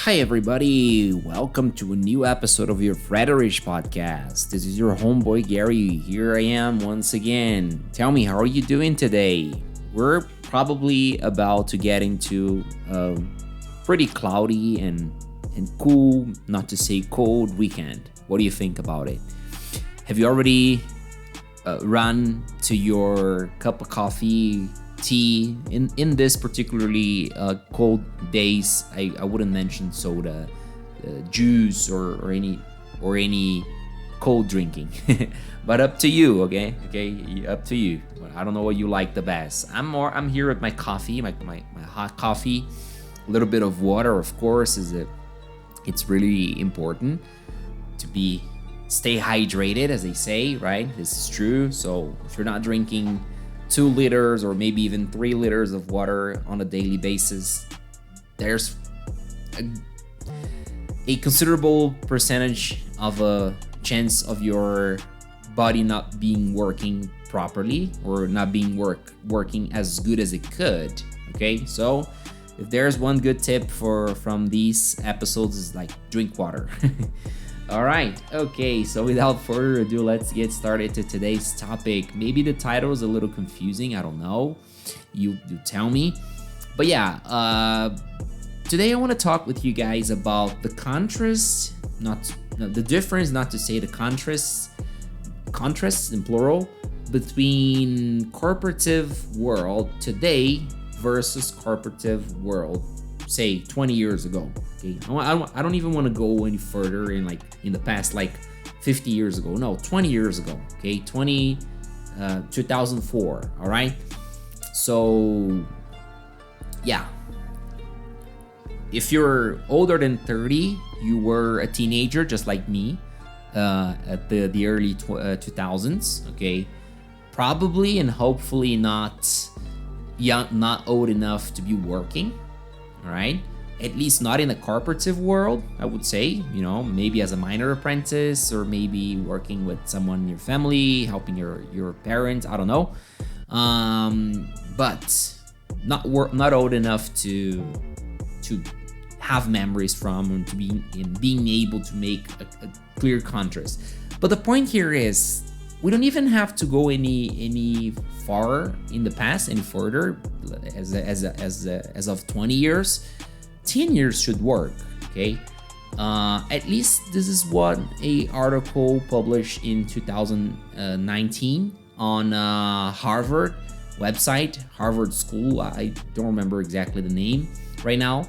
Hi, everybody. Welcome to a new episode of your Frederish podcast. This is your homeboy Gary. Here I am once again. Tell me, how are you doing today? We're probably about to get into a pretty cloudy and cool, not to say cold weekend. What do you think about it? Have you already run to your cup of coffee, tea? In this particularly cold days, I wouldn't mention soda, juice, or any cold drinking. But up to you, okay, up to you. I don't know what you like the best. I'm here with my coffee, my hot coffee, a little bit of water, of course. It's really important to stay hydrated, as they say, right? This is true. So if you're not drinking 2 liters or maybe even 3 liters of water on a daily basis, there's a considerable percentage of a chance of your body not being working properly or not being working as good as it could. Okay, so if there's one good tip from these episodes, is like drink water. All right, okay, so without further ado, let's get started to today's topic. Maybe the title is a little confusing, I don't know. You tell me. But yeah, today I want to talk with you guys about the contrast, the difference, not to say the contrasts in plural, between corporative world today versus corporative world, say 20 years ago. Okay, I don't even want to go any further in the past, like 50 years ago. No, 20 years ago. Okay, 2004. All right. So yeah, if you're older than 30, you were a teenager just like me at the early 2000s. Okay, probably and hopefully not young, not old enough to be working. All right, at least not in the corporative world, I would say. Maybe as a minor apprentice, or maybe working with someone in your family, helping your parents, I don't know. But not old enough to have memories from, and to being able to make a clear contrast. But the point here is, we don't even have to go any far in the past, any further, as of 20 years. 10 years should work. Okay, at least this is what a article published in 2019 on Harvard website, Harvard School. I don't remember exactly the name right now.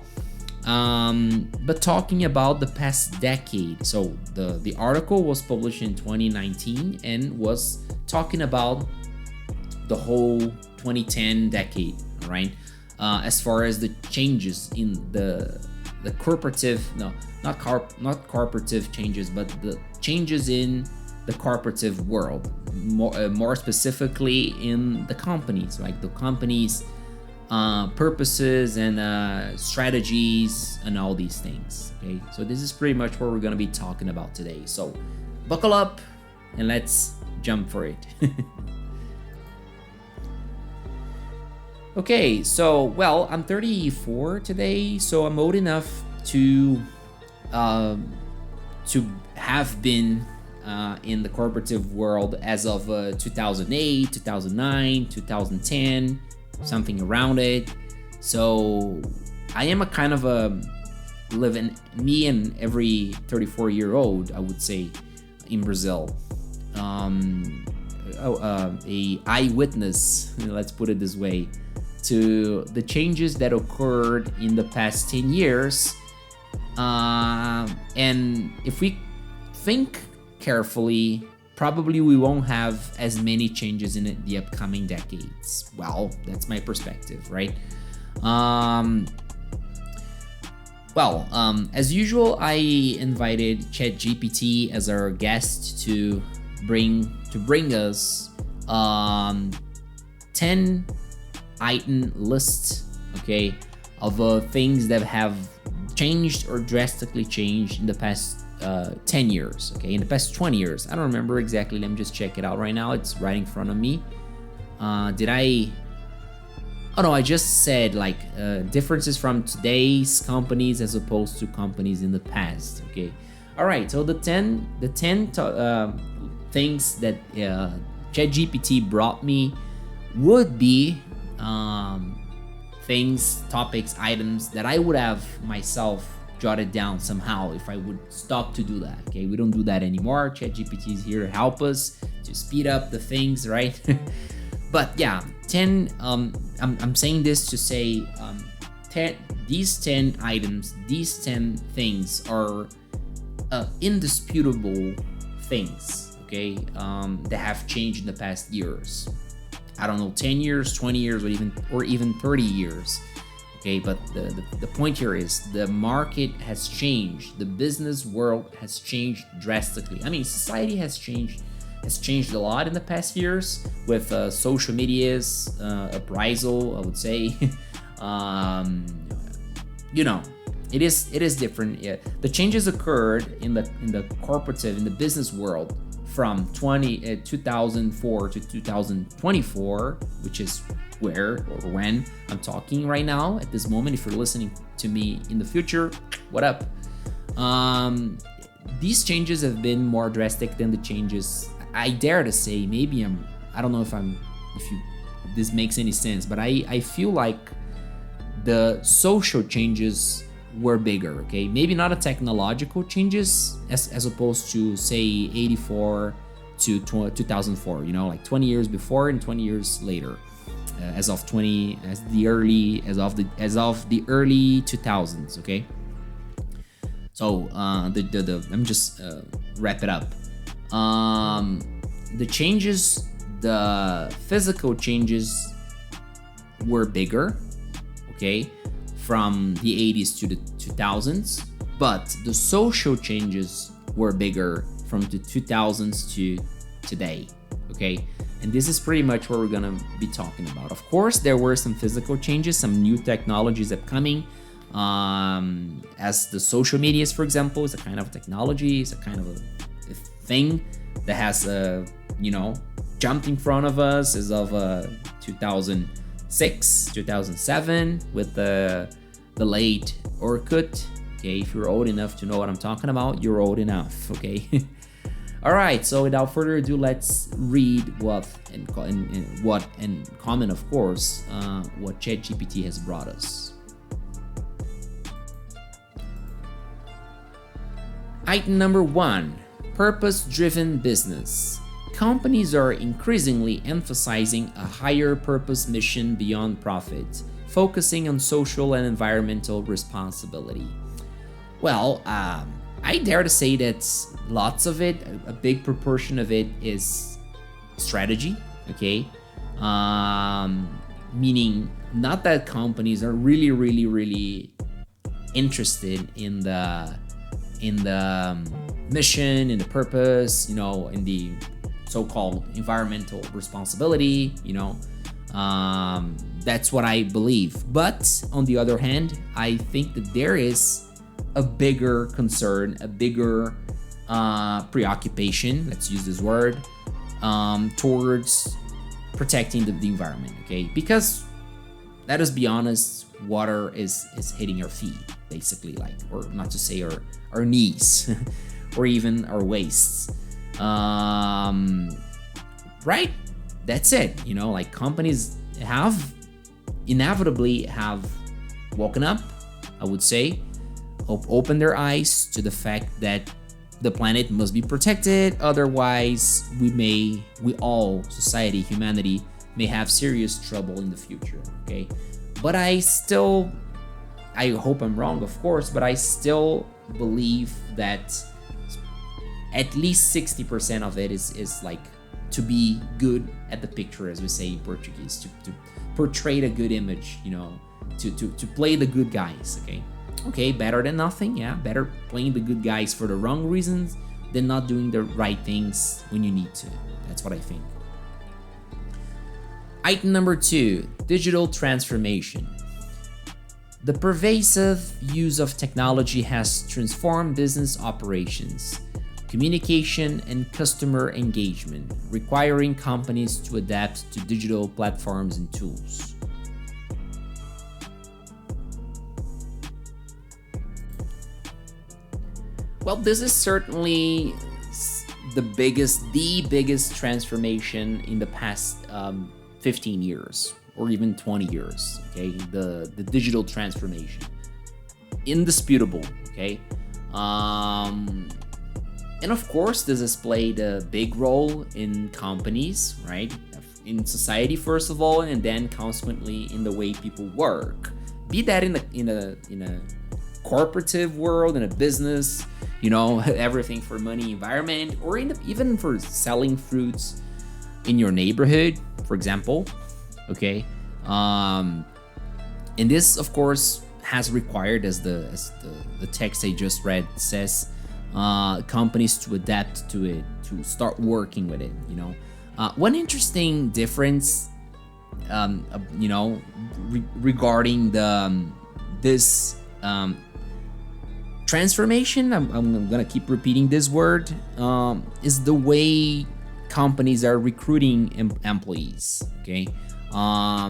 But talking about the past decade. So the article was published in 2019 and was talking about the whole 2010 decade, right? As far as the changes in the corporative, not corporative changes, but the changes in the corporative world, more specifically in the companies, like the companies' purposes and strategies and all these things. Okay, so this is pretty much what we're going to be talking about today. So buckle up and let's jump for it. Okay, so well, I'm 34 today, so I'm old enough to have been in the corporative world as of 2008, 2009, 2010, something around it. So I am a kind of me and every 34-year-old, I would say, in Brazil. A eyewitness, let's put it this way, to the changes that occurred in the past 10 years. And if we think carefully, probably we won't have as many changes in the upcoming decades. Well, that's my perspective, right? As usual, I invited ChatGPT as our guest to bring us 10 item list, okay, of things that have changed or drastically changed in the past 10 years, okay, in the past 20 years. I don't remember exactly. Let me just check it out right now. It's right in front of me. Did I Oh no, I just said like differences from today's companies as opposed to companies in the past. Okay. All right. So the ten things that ChatGPT brought me would be things, topics, items that I would have myself jotted down somehow if I would stop to do that. Okay, we don't do that anymore. ChatGPT is here to help us to speed up the things, right? But yeah, 10. I'm saying this to say 10. These 10 items, these 10 things are indisputable things. Okay, that have changed in the past years. I don't know, 10 years, 20 years, or even 30 years. Okay, but the point here is the market has changed. The business world has changed drastically. I mean, society has changed a lot in the past years with social media's uprisal, I would say. You know, it is different. Yeah. The changes occurred in the corporative, in the business world from 2004 to 2024, which is where or when I'm talking right now at this moment. If you're listening to me in the future, what up? These changes have been more drastic than the changes, I dare to say, I don't know if this makes any sense, but I feel like the social changes were bigger. Okay, maybe not a technological changes as opposed to say 84 to 2004, you know, like 20 years before and 20 years later, as of the early 2000s. Okay, so I'm just wrap it up. The changes, the physical changes were bigger, okay, from the 80s to the 2000s, but the social changes were bigger from the 2000s to today, okay? And this is pretty much what we're gonna be talking about. Of course, there were some physical changes, some new technologies upcoming, as the social medias, for example, is a kind of technology, is a kind of a thing that has jumped in front of us as of 2006, 2007 with the late Orkut. Okay, if you're old enough to know what I'm talking about, you're old enough. Okay. All right. So without further ado, let's read what and comment, of course, what ChatGPT has brought us. Item number 1. Purpose-driven business. Companies are increasingly emphasizing a higher purpose mission beyond profit, focusing on social and environmental responsibility. Well, I dare to say that lots of it, a big proportion of it, is strategy, okay? Meaning not that companies are really, really, really interested in the mission, in the purpose, in the so-called environmental responsibility, that's what I believe. But on the other hand, I think that there is a bigger concern, a bigger preoccupation, let's use this word, towards protecting the environment, okay? Because let us be honest, water is hitting our feet, basically, like, or not to say our knees or even our waists. Right? That's it. Like companies inevitably have woken up, I would say, opened their eyes to the fact that the planet must be protected. Otherwise, we all, society, humanity, may have serious trouble in the future. Okay. But I hope I'm wrong, of course, but I still believe that at least 60% of it is like to be good at the picture, as we say in Portuguese, to portray a good image, to play the good guys, okay, better than nothing. Yeah, better playing the good guys for the wrong reasons than not doing the right things when you need to. That's what I think. Item number 2, digital transformation. The pervasive use of technology has transformed business operations, communication, and customer engagement, requiring companies to adapt to digital platforms and tools. Well, this is certainly the biggest transformation in the past 15 years or even 20 years. Okay, the digital transformation, indisputable. Okay, and of course, this has played a big role in companies, right? In society, first of all, and then consequently in the way people work. Be that in a corporative world, in a business, everything for money, environment, or even for selling fruits in your neighborhood, for example. Okay, and this, of course, has required, as the text I just read says, companies to adapt to it, to start working with it. One interesting difference, regarding this transformation, I'm gonna keep repeating this word, is the way companies are recruiting employees. Okay, I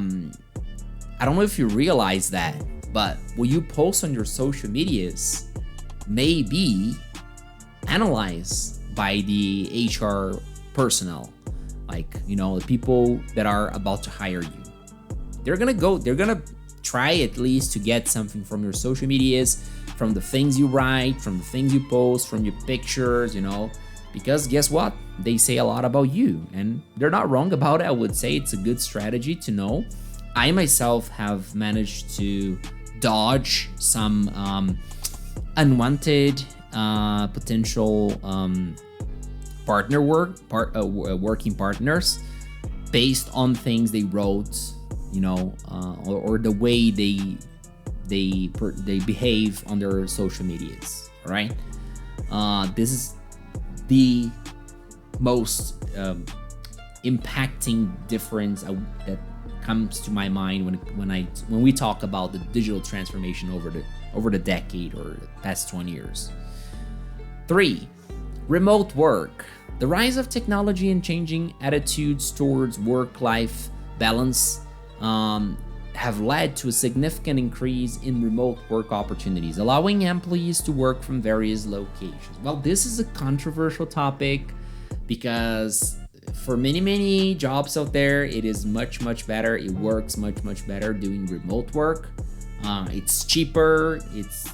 don't know if you realize that, but what you post on your social medias may be analyzed by the HR personnel, like the people that are about to hire you. They're gonna try at least to get something from your social medias, from the things you write, from the things you post, from your pictures, because guess what? They say a lot about you, and they're not wrong about it. I would say it's a good strategy to know. I myself have managed to dodge some unwanted potential working partners based on things they wrote, or the way they behave on their social medias. All right, this is the most impacting difference that comes to my mind when we talk about the digital transformation over the decade or the past 20 years. 3. Remote work. The rise of technology and changing attitudes towards work-life balance have led to a significant increase in remote work opportunities, allowing employees to work from various locations. Well, this is a controversial topic because for many jobs out there, it is much better. It works much better doing remote work. It's cheaper. It's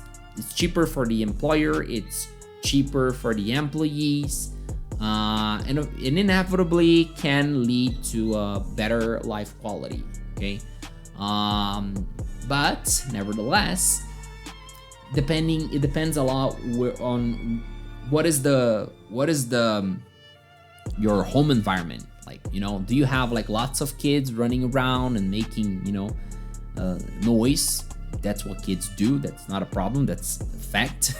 cheaper for the employer. It's cheaper for the employees, and inevitably can lead to a better life quality. Okay, but nevertheless, it depends a lot on what is your home environment like. Do you have like lots of kids running around and making noise? That's what kids do. That's not a problem. That's a fact.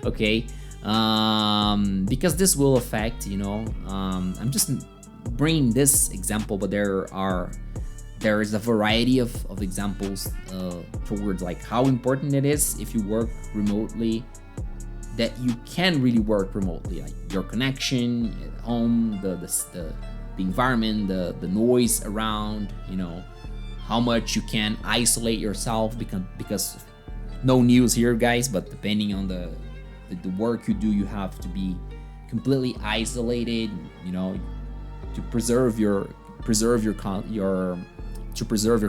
Okay, because this will affect. I'm just bringing this example, but there is a variety of examples towards like how important it is if you work remotely, that you can really work remotely, like your connection at home, the environment, the noise around, how much you can isolate yourself, because no news here, guys, but depending on the work you do, you have to be completely isolated, to preserve your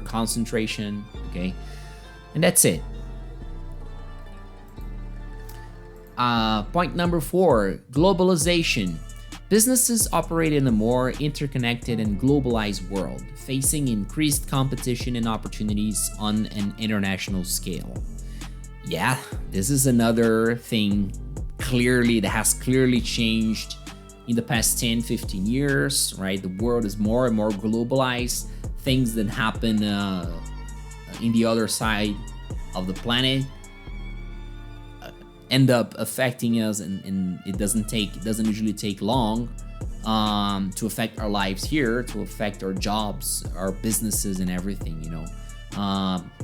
concentration. Okay, and that's it. Point number 4, globalization. Businesses operate in a more interconnected and globalized world, facing increased competition and opportunities on an international scale. Yeah, this is another thing that has clearly changed in the past 10-15 years, right? The world is more and more globalized. Things that happen in the other side of the planet end up affecting us, and it doesn't usually take long to affect our lives here, to affect our jobs, our businesses, and everything.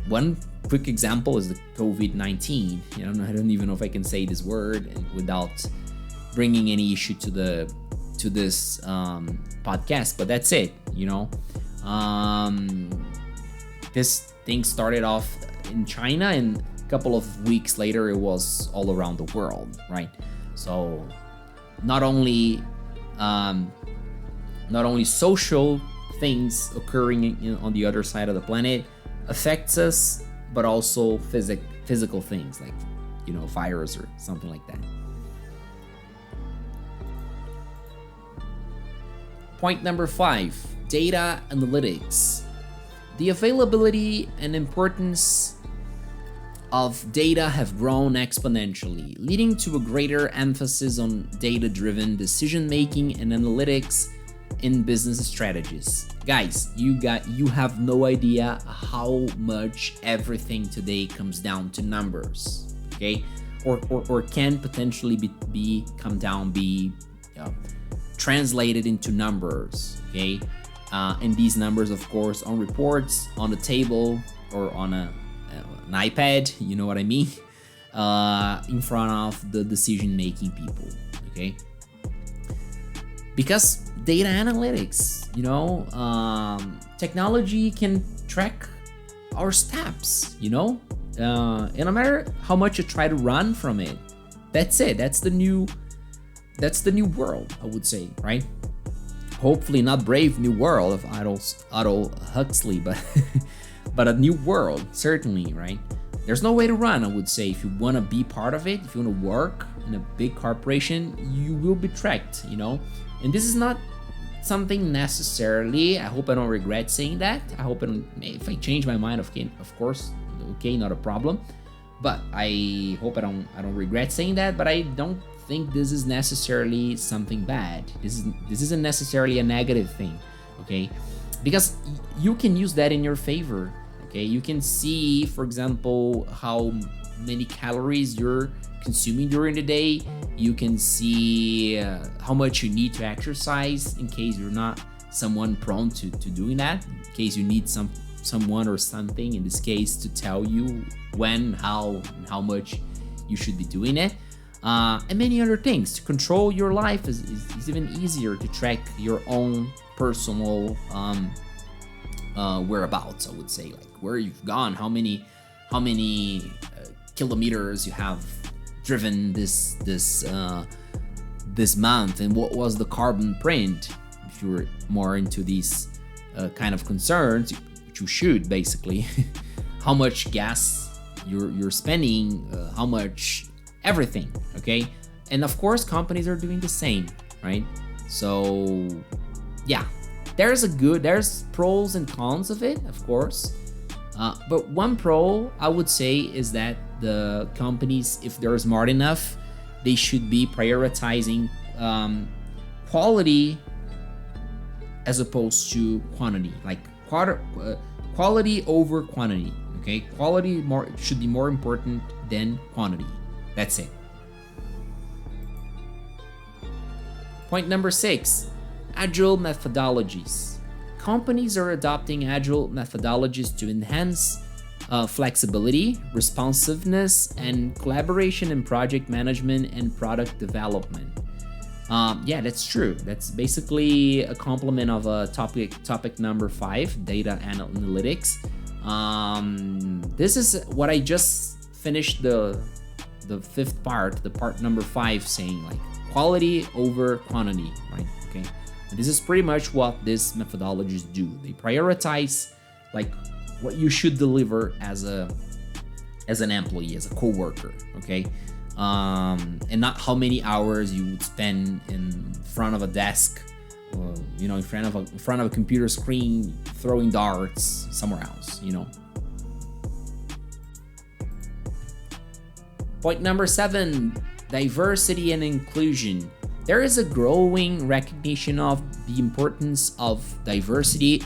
One quick example is the COVID-19. I don't even know if I can say this word without bringing any issue to this podcast, but that's it. This thing started off in China, and couple of weeks later it was all around the world, right? So not only um, not only social things occurring on the other side of the planet affects us, but also physical things like virus or something like that. Point number 5, data analytics. The availability and importance of data have grown exponentially, leading to a greater emphasis on data-driven decision-making and analytics in business strategies. Guys, you have no idea how much everything today comes down to numbers, okay? Or can potentially be translated into numbers, okay? And these numbers, of course, on reports, on the table, or on an iPad, you know what I mean, in front of the decision-making people, okay? Because data analytics, technology can track our steps, and no matter how much you try to run from it, that's it. That's the new world, I would say, right? Hopefully not Brave New World of Otto Huxley, but but a new world, certainly, right? There's no way to run, I would say. If you want to be part of it, if you want to work in a big corporation, you will be tracked, And this is not something necessarily, I hope I don't regret saying that. I hope if I change my mind, of course, okay, not a problem. But I hope I don't regret saying that, but I don't think this is necessarily something bad. This isn't necessarily a negative thing, okay? Because you can use that in your favor, okay? You can see, for example, how many calories you're consuming during the day. You can see how much you need to exercise in case you're not someone prone to doing that, in case you need someone or something, in this case, to tell you when, how, and how much you should be doing it. And many other things. To control your life is even easier, to track your own personal whereabouts, I would say, like where you've gone, how many kilometers you have driven this month, and what was the carbon print. If you're more into these kind of concerns, which you should, basically, how much gas you're spending, how much everything, okay? And of course, companies are doing the same, right? So yeah, there's pros and cons of it, of course. But one pro I would say is that the companies, if they're smart enough, they should be prioritizing quality as opposed to quantity, like quality over quantity, okay? Quality should be more important than quantity. That's it. Point number 6, agile methodologies. Companies are adopting agile methodologies to enhance flexibility, responsiveness, and collaboration in project management and product development. Yeah, that's true. That's basically a complement of topic number 5, data analytics. This is what I just finished the 5th part, the part number 5, saying like quality over quantity, right? Okay. And this is pretty much what these methodologies do. They prioritize like what you should deliver as an employee, as a coworker, okay? And not how many hours you would spend in front of a desk, or, in front of a computer screen throwing darts somewhere else, Point number 7, diversity and inclusion. There is a growing recognition of the importance of diversity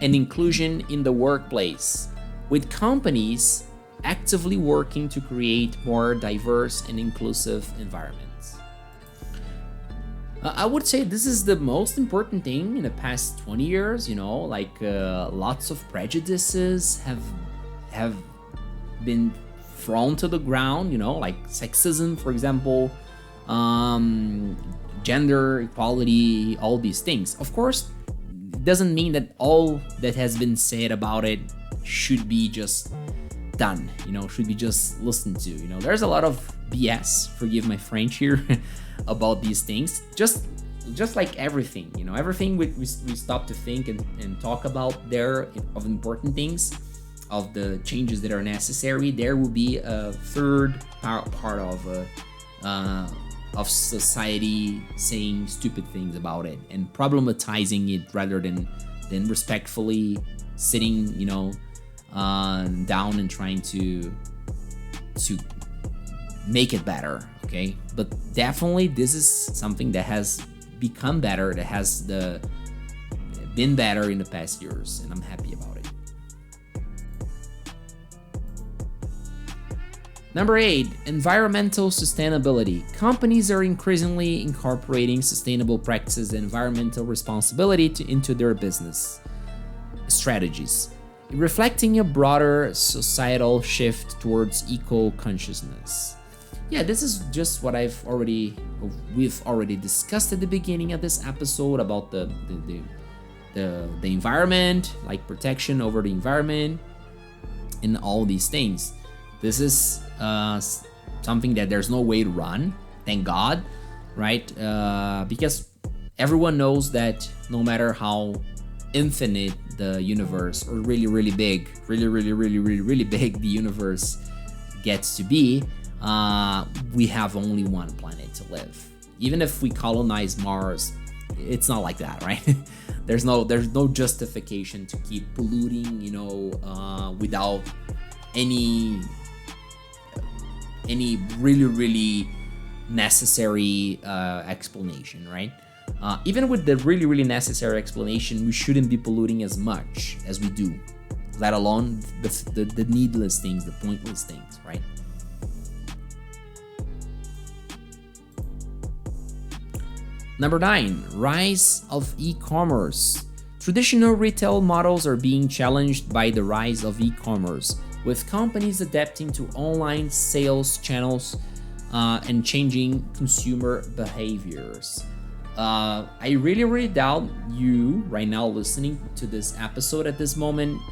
and inclusion in the workplace, with companies actively working to create more diverse and inclusive environments. I would say this is the most important thing in the past 20 years, lots of prejudices have been thrown to the ground, like sexism, for example, gender equality, all these things. Of course, it doesn't mean that all that has been said about it should be just done, should be just listened to. There's a lot of BS, forgive my French here, about these things. Just like everything, everything we stop to think and talk about there of important things, of the changes that are necessary. There will be a third part of society saying stupid things about it and problematizing it rather than respectfully sitting, down and trying to make it better. Okay, but definitely this is something that has become better, that has been better in the past years, and I'm happy about it. Number 8, environmental sustainability. Companies are increasingly incorporating sustainable practices and environmental responsibility into their business strategies, reflecting a broader societal shift towards eco-consciousness. Yeah, this is just what we've already discussed at the beginning of this episode about the environment, like protection over the environment and all these things. This is something that there's no way to run, thank God, right? Because everyone knows that no matter how infinite the universe, or really, really big, really big the universe gets to be, we have only one planet to live. Even if we colonize Mars, it's not like that, right? There's no justification to keep polluting, without any really necessary explanation, right? Even with the really necessary explanation, we shouldn't be polluting as much as we do, let alone the needless things, the pointless things, right? Number 9, rise of e-commerce. Traditional retail models are being challenged by the rise of e-commerce, with companies adapting to online sales channels and changing consumer behaviors. I really doubt you right now listening to this episode at this moment.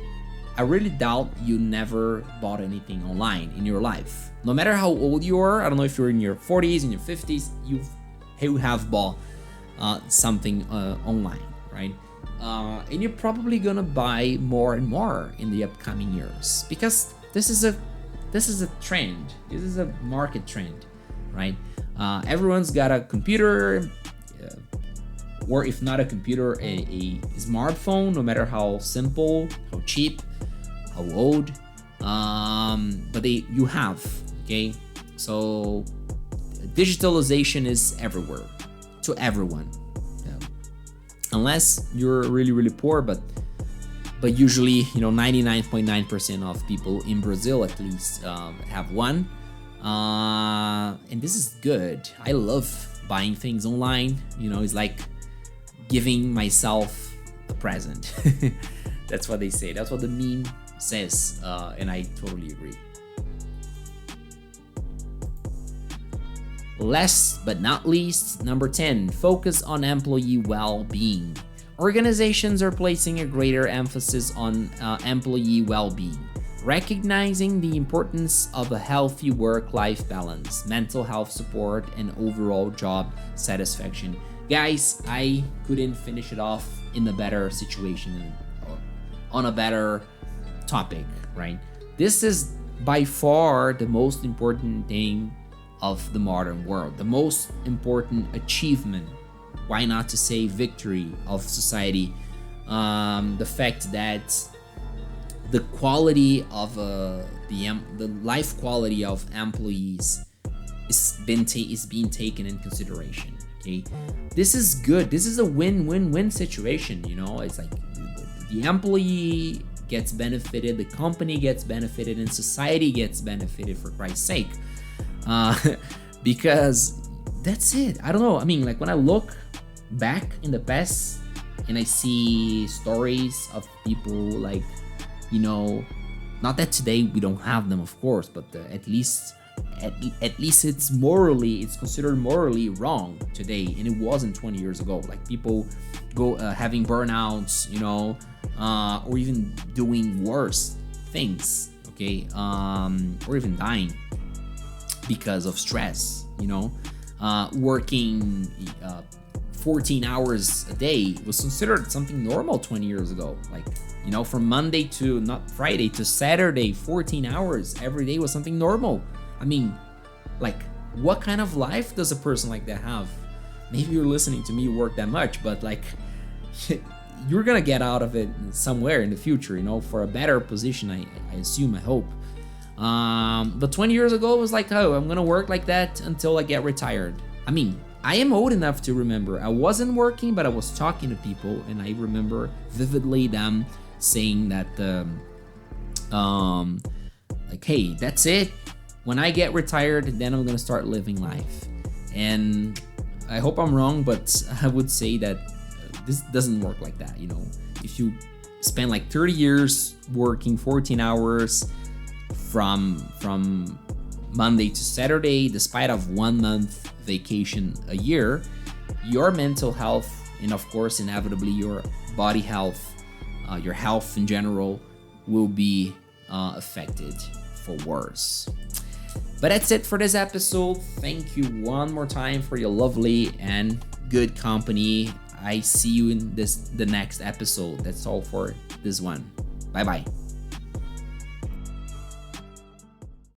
I really doubt you never bought anything online in your life. No matter how old you are, I don't know if you're in your 40s, in your 50s, you have bought something online, right? And you're probably gonna buy more and more in the upcoming years, because this is a trend. This is a market trend, right? Everyone's got a computer, or if not a computer, a smartphone, no matter how simple, how cheap, how old, but you have, okay? So digitalization is everywhere, to everyone. Unless you're really poor, but usually 99.9% of people in Brazil at least have one, and this is good. I love buying things online. It's like giving myself a present. That's what they say, that's what the meme says, and I totally agree. Last but not least, number 10, focus on employee well-being. Organizations are placing a greater emphasis on employee well-being, recognizing the importance of a healthy work-life balance, mental health support, and overall job satisfaction. Guys, I couldn't finish it off in a better situation, on a better topic, right? This is by far the most important thing of the modern world, the most important achievement, why not to say victory, of society. The fact that the quality of the life quality of employees is being taken in consideration. Okay, this is good. This is a win-win-win situation. It's like the employee gets benefited, the company gets benefited, and society gets benefited, for Christ's sake. Because that's it. I don't know. I mean, like, when I look back in the past and I see stories of people, like, not that today we don't have them, of course, but at least it's considered morally wrong today, and it wasn't 20 years ago. Like, people go having burnouts, or even doing worse things. okay, or even dying because of stress. Working 14 hours a day was considered something normal 20 years ago. Like, from Monday to not Friday to Saturday, 14 hours every day was something normal. I mean, like, what kind of life does a person like that have? Maybe you're listening to me work that much, but like, you're gonna get out of it somewhere in the future, for a better position, I assume, I hope. But 20 years ago, it was like, oh, I'm gonna work like that until I get retired. I mean, I am old enough to remember I wasn't working, but I was talking to people, and I remember vividly them saying that, like, hey, that's it. When I get retired, then I'm gonna start living life. And I hope I'm wrong, but I would say that this doesn't work like that. If you spend like 30 years working 14 hours from Monday to Saturday, despite of 1 month vacation a year, your mental health, and of course inevitably your body health, your health in general, will be affected for worse. But that's it for this episode. Thank you one more time for your lovely and good company. I see you in the next episode. That's all for this one. Bye bye.